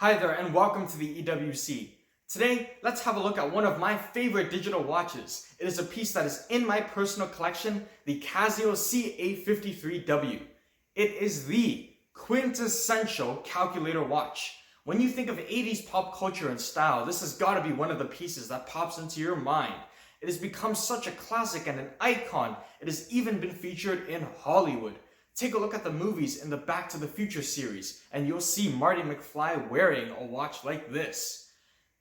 Hi there and welcome to the EWC. Today, let's have a look at one of my favorite digital watches. It is a piece that is in my personal collection, the Casio CA53W. It is the quintessential calculator watch. When you think of 80s pop culture and style, this has got to be one of the pieces that pops into your mind. It has become such a classic and an icon, it has even been featured in Hollywood. Take a look at the movies in the Back to the Future series, and you'll see Marty McFly wearing a watch like this.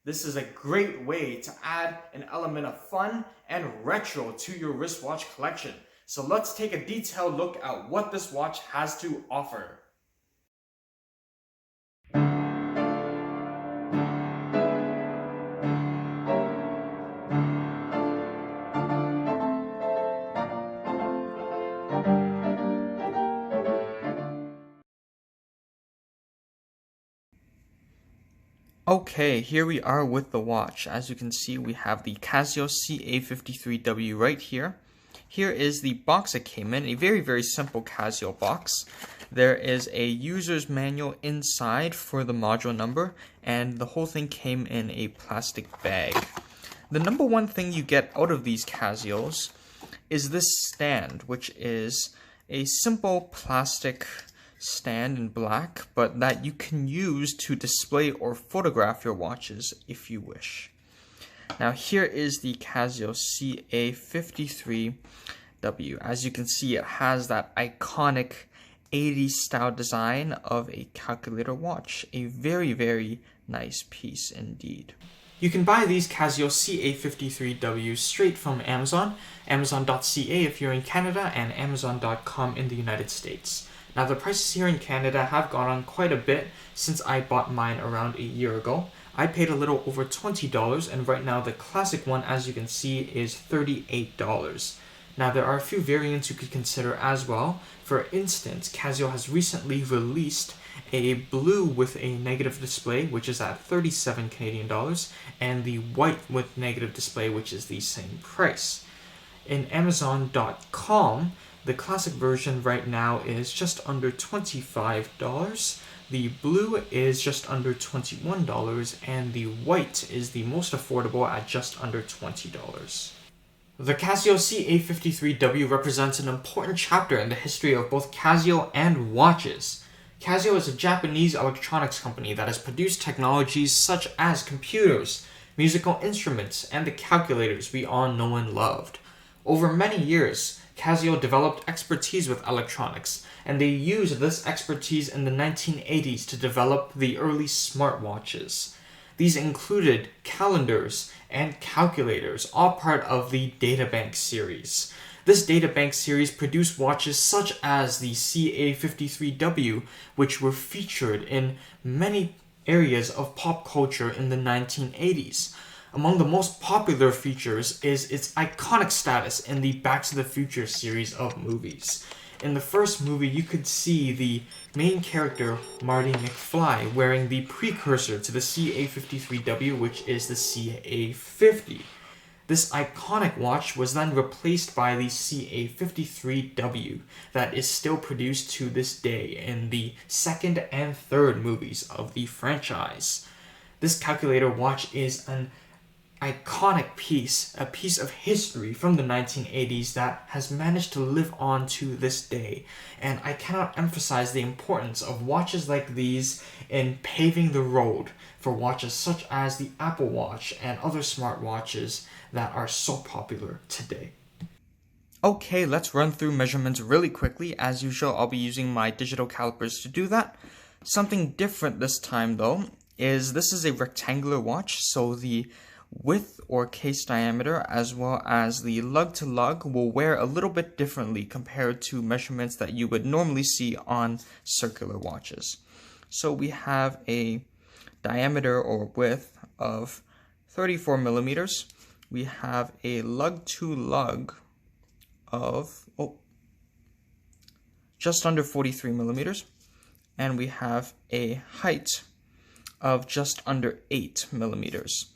This is a great way to add an element of fun and retro to your wristwatch collection. So let's take a detailed look at what this watch has to offer. Okay, here we are with the watch. As you can see, we have the Casio CA53W right here. Here is the box it came in, a very simple Casio box. There is a user's manual inside for the module number, and the whole thing came in a plastic bag. The number one thing you get out of these Casios is this stand, which is a simple plastic stand in black, but that you can use to display or photograph your watches if you wish. Now here is the Casio CA53W. As you can see, it has that iconic 80s style design of a calculator watch. A very nice piece indeed. You can buy these Casio CA53W straight from Amazon, amazon.ca if you're in Canada, and amazon.com in the United States. Now the prices here in Canada have gone on quite a bit since I bought mine around a year ago. I paid a little over $20, and right now the classic one, as you can see, is $38. Now there are a few variants you could consider as well. For instance, Casio has recently released a blue with a negative display, which is at 37 Canadian dollars, and the white with negative display, which is the same price. In Amazon.com, the classic version right now is just under $25. The blue is just under $21, and the white is the most affordable at just under $20. The Casio CA53W represents an important chapter in the history of both Casio and watches. Casio is a Japanese electronics company that has produced technologies such as computers, musical instruments, and the calculators we all know and loved. Over many years, Casio developed expertise with electronics, and they used this expertise in the 1980s to develop the early smartwatches. These included calendars and calculators, all part of the Databank series. This Databank series produced watches such as the CA53W, which were featured in many areas of pop culture in the 1980s. Among the most popular features is its iconic status in the Back to the Future series of movies. In the first movie, you could see the main character, Marty McFly, wearing the precursor to the CA53W, which is the CA50. This iconic watch was then replaced by the CA53W that is still produced to this day in the second and third movies of the franchise. This calculator watch is an iconic piece, a piece of history from the 1980s that has managed to live on to this day. And I cannot emphasize the importance of watches like these in paving the road for watches such as the Apple Watch and other smartwatches that are so popular today. Okay, let's run through measurements really quickly. As usual, I'll be using my digital calipers to do that. Something different this time though is this is a rectangular watch, so the width or case diameter as well as the lug to lug will wear a little bit differently compared to measurements that you would normally see on circular watches. So we have a diameter or width of 34 millimeters. We have a lug to lug of just under 43 millimeters, and we have a height of just under 8 millimeters.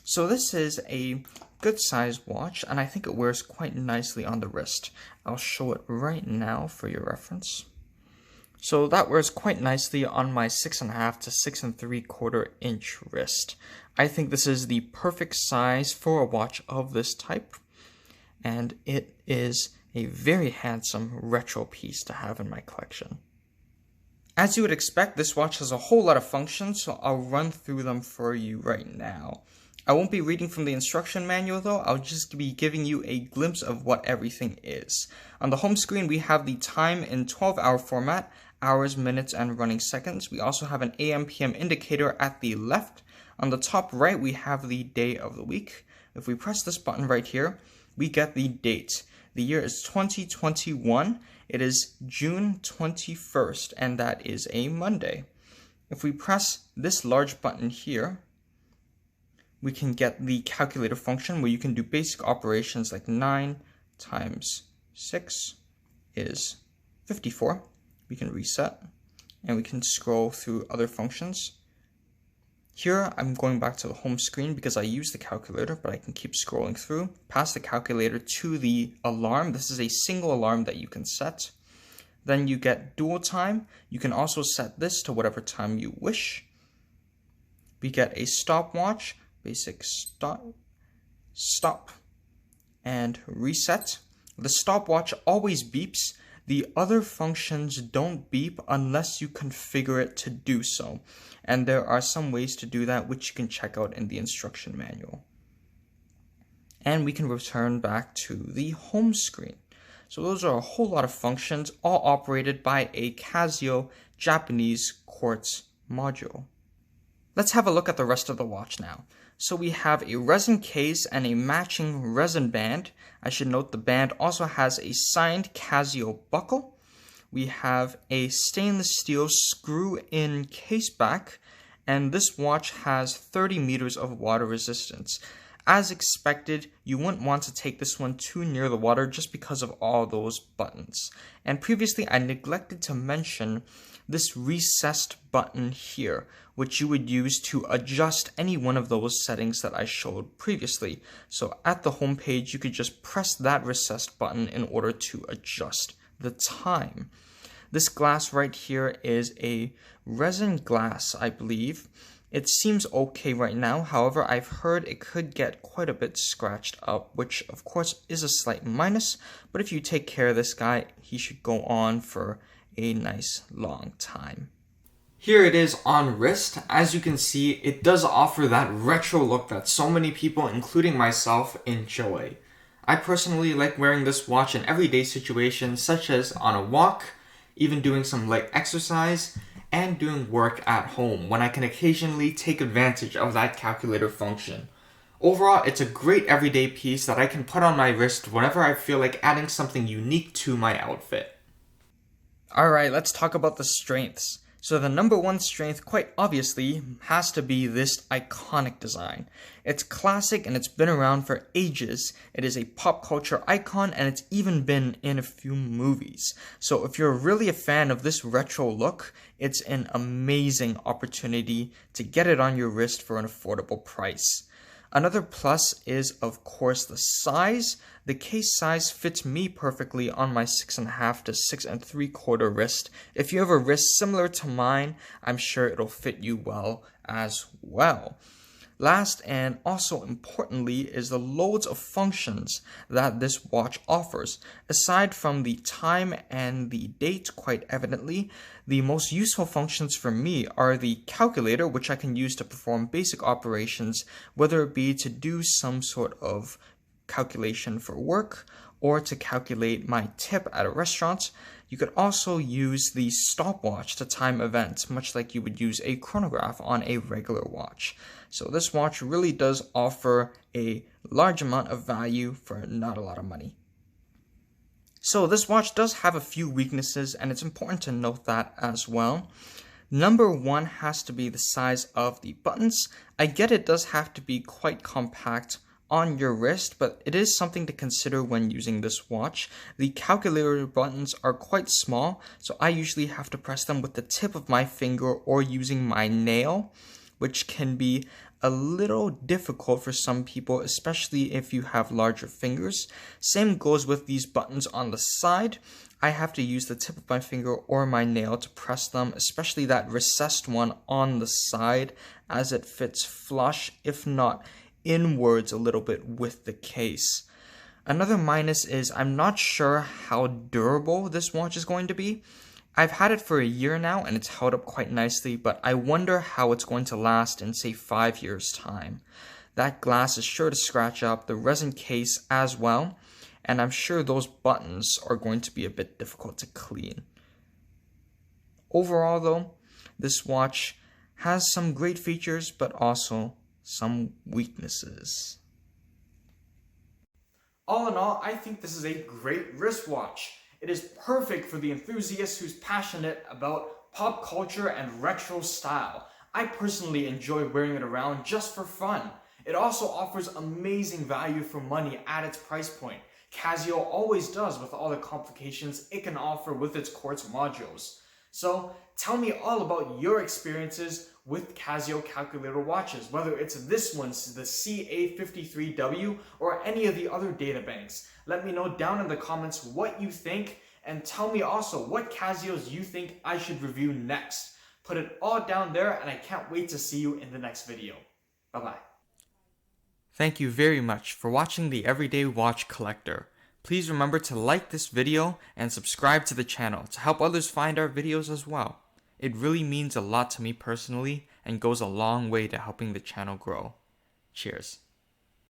So this is a good sized watch, and I think it wears quite nicely on the wrist. I'll show it right now for your reference. So that wears quite nicely on my 6.5 to 6 3/4 inch wrist. I think this is the perfect size for a watch of this type, and it is a very handsome retro piece to have in my collection. As you would expect, this watch has a whole lot of functions, so I'll run through them for you right now. I won't be reading from the instruction manual though, I'll just be giving you a glimpse of what everything is. On the home screen we have the time in 12-hour format, hours, minutes, and running seconds. We also have an AM/PM indicator at the left. On the top right we have the day of the week. If we press this button right here, we get the date. The year is 2021. It is June 21st, and that is a Monday. If we press this large button here, we can get the calculator function where you can do basic operations like 9 times 6 is 54. We can reset, and we can scroll through other functions. Here, I'm going back to the home screen because I use the calculator, but I can keep scrolling through. Pass the calculator to the alarm. This is a single alarm that you can set. Then you get dual time. You can also set this to whatever time you wish. We get a stopwatch, basic stop, and reset. The stopwatch always beeps. The other functions don't beep unless you configure it to do so. And there are some ways to do that which you can check out in the instruction manual. And we can return back to the home screen. So those are a whole lot of functions, all operated by a Casio Japanese quartz module. Let's have a look at the rest of the watch now. So we have a resin case and a matching resin band. I should note the band also has a signed Casio buckle. We have a stainless steel screw-in case back, and this watch has 30 meters of water resistance. As expected, you wouldn't want to take this one too near the water just because of all those buttons. And previously I neglected to mention this recessed button here, which you would use to adjust any one of those settings that I showed previously. So at the home page, you could just press that recessed button in order to adjust the time. This glass right here is a resin glass, I believe. It seems okay right now, however, I've heard it could get quite a bit scratched up, which of course is a slight minus, but if you take care of this guy, he should go on for a nice long time. Here it is on wrist. As you can see, it does offer that retro look that so many people, including myself, enjoy. I personally like wearing this watch in everyday situations, such as on a walk, even doing some light exercise, and doing work at home when I can occasionally take advantage of that calculator function. Overall, it's a great everyday piece that I can put on my wrist whenever I feel like adding something unique to my outfit. Alright, let's talk about the strengths. So the number one strength, quite obviously, has to be this iconic design. It's classic and it's been around for ages. It is a pop culture icon and it's even been in a few movies. So if you're really a fan of this retro look, it's an amazing opportunity to get it on your wrist for an affordable price. Another plus is, of course, the size. The case size fits me perfectly on my 6.5 to 6 3/4 wrist. If you have a wrist similar to mine, I'm sure it'll fit you well as well. Last and also importantly is the loads of functions that this watch offers. Aside from the time and the date, quite evidently, the most useful functions for me are the calculator, which I can use to perform basic operations, whether it be to do some sort of calculation for work or to calculate my tip at a restaurant. You could also use the stopwatch to time events, much like you would use a chronograph on a regular watch. So this watch really does offer a large amount of value for not a lot of money. So this watch does have a few weaknesses, and it's important to note that as well. Number one has to be the size of the buttons. I get it does have to be quite compact on your wrist, but it is something to consider when using this watch. The calculator buttons are quite small, so I usually have to press them with the tip of my finger or using my nail, which can be a little difficult for some people, especially if you have larger fingers. Same goes with these buttons on the side. I have to use the tip of my finger or my nail to press them, especially that recessed one on the side, as it fits flush, if not inwards a little bit with the case. Another minus is I'm not sure how durable this watch is going to be. I've had it for a year now and it's held up quite nicely, but I wonder how it's going to last in, say, 5 years' time. That glass is sure to scratch up, the resin case as well, and I'm sure those buttons are going to be a bit difficult to clean. Overall though, this watch has some great features, but also some weaknesses. All in all, I think this is a great wristwatch. It is perfect for the enthusiast who's passionate about pop culture and retro style. I personally enjoy wearing it around just for fun. It also offers amazing value for money at its price point. Casio always does with all the complications it can offer with its quartz modules. So tell me all about your experiences with Casio calculator watches, whether it's this one, the CA53W, or any of the other data banks. Let me know down in the comments what you think, and tell me also what Casios you think I should review next. Put it all down there, and I can't wait to see you in the next video. Bye-bye. Thank you very much for watching the Everyday Watch Collector. Please remember to like this video and subscribe to the channel to help others find our videos as well. It really means a lot to me personally and goes a long way to helping the channel grow. Cheers.